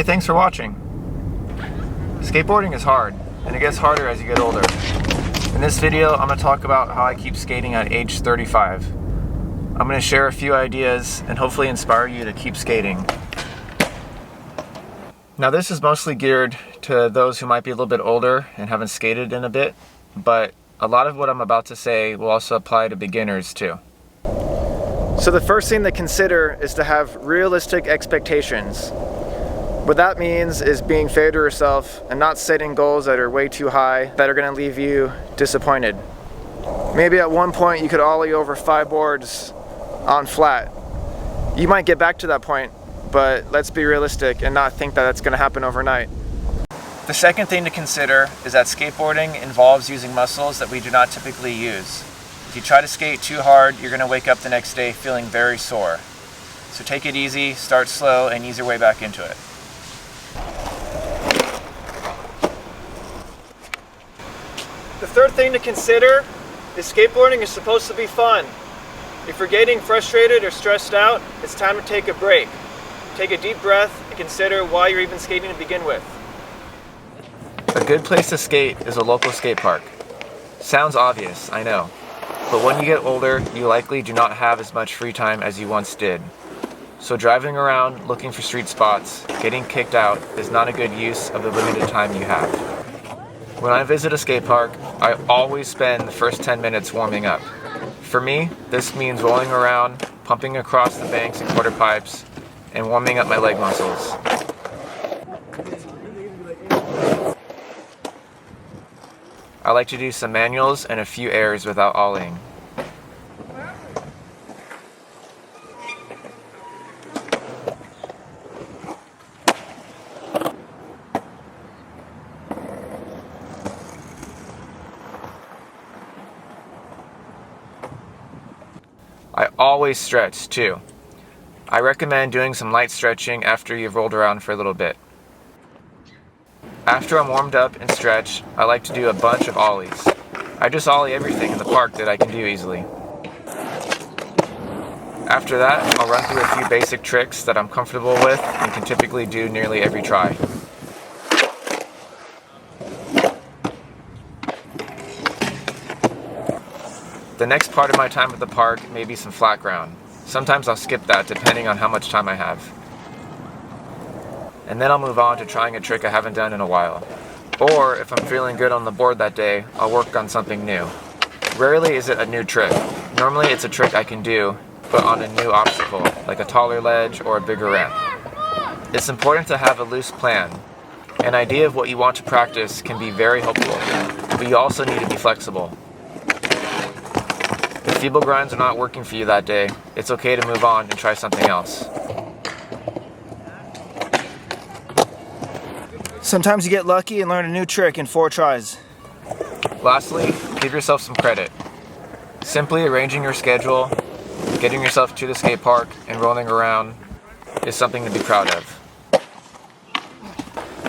Hey, thanks for watching. Skateboarding is hard, and it gets harder as you get older. In this video, I'm going to talk about how I keep skating at age 35. I'm going to share a few ideas and hopefully inspire you to keep skating. Now, this is mostly geared to those who might be a little bit older and haven't skated in a bit, but a lot of what I'm about to say will also apply to beginners too. So the first thing to consider is to have realistic expectations. What that means is being fair to yourself and not setting goals that are way too high that are going to leave you disappointed. Maybe at one point you could ollie over 5 boards on flat. You might get back to that point, but let's be realistic and not think that that's going to happen overnight. The second thing to consider is that skateboarding involves using muscles that we do not typically use. If you try to skate too hard, you're going to wake up the next day feeling very sore. So take it easy, start slow, and ease your way back into it. The third thing to consider is skateboarding is supposed to be fun. If you're getting frustrated or stressed out, it's time to take a break. Take a deep breath and consider why you're even skating to begin with. A good place to skate is a local skate park. Sounds obvious, I know. But when you get older, you likely do not have as much free time as you once did. So driving around looking for street spots, getting kicked out, is not a good use of the limited time you have. When I visit a skate park, I always spend the first 10 minutes warming up. For me, this means rolling around, pumping across the banks and quarter pipes, and warming up my leg muscles. I like to do some manuals and a few airs without ollieing. I always stretch too. I recommend doing some light stretching after you've rolled around for a little bit. After I'm warmed up and stretched, I like to do a bunch of ollies. I just ollie everything in the park that I can do easily. After that, I'll run through a few basic tricks that I'm comfortable with and can typically do nearly every try. The next part of my time at the park may be some flat ground. Sometimes I'll skip that depending on how much time I have. And then I'll move on to trying a trick I haven't done in a while. Or if I'm feeling good on the board that day, I'll work on something new. Rarely is it a new trick. Normally it's a trick I can do, but on a new obstacle, like a taller ledge or a bigger ramp. It's important to have a loose plan. An idea of what you want to practice can be very helpful, but you also need to be flexible. If feeble grinds are not working for you that day, it's okay to move on and try something else. Sometimes you get lucky and learn a new trick in 4 tries. Lastly, give yourself some credit. Simply arranging your schedule, getting yourself to the skate park, and rolling around is something to be proud of.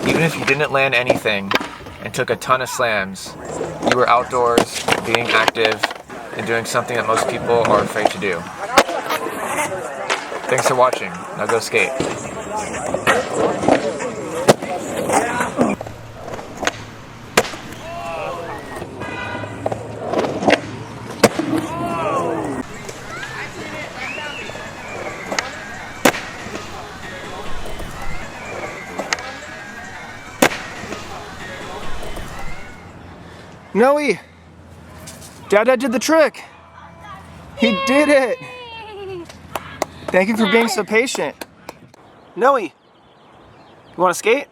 Even if you didn't land anything and took a ton of slams, you were outdoors, being active, and doing something that most people are afraid to do. Thanks for watching. Now go skate. Noe! Dada did the trick! He did it! Thank you for being so patient. Noe! You wanna skate?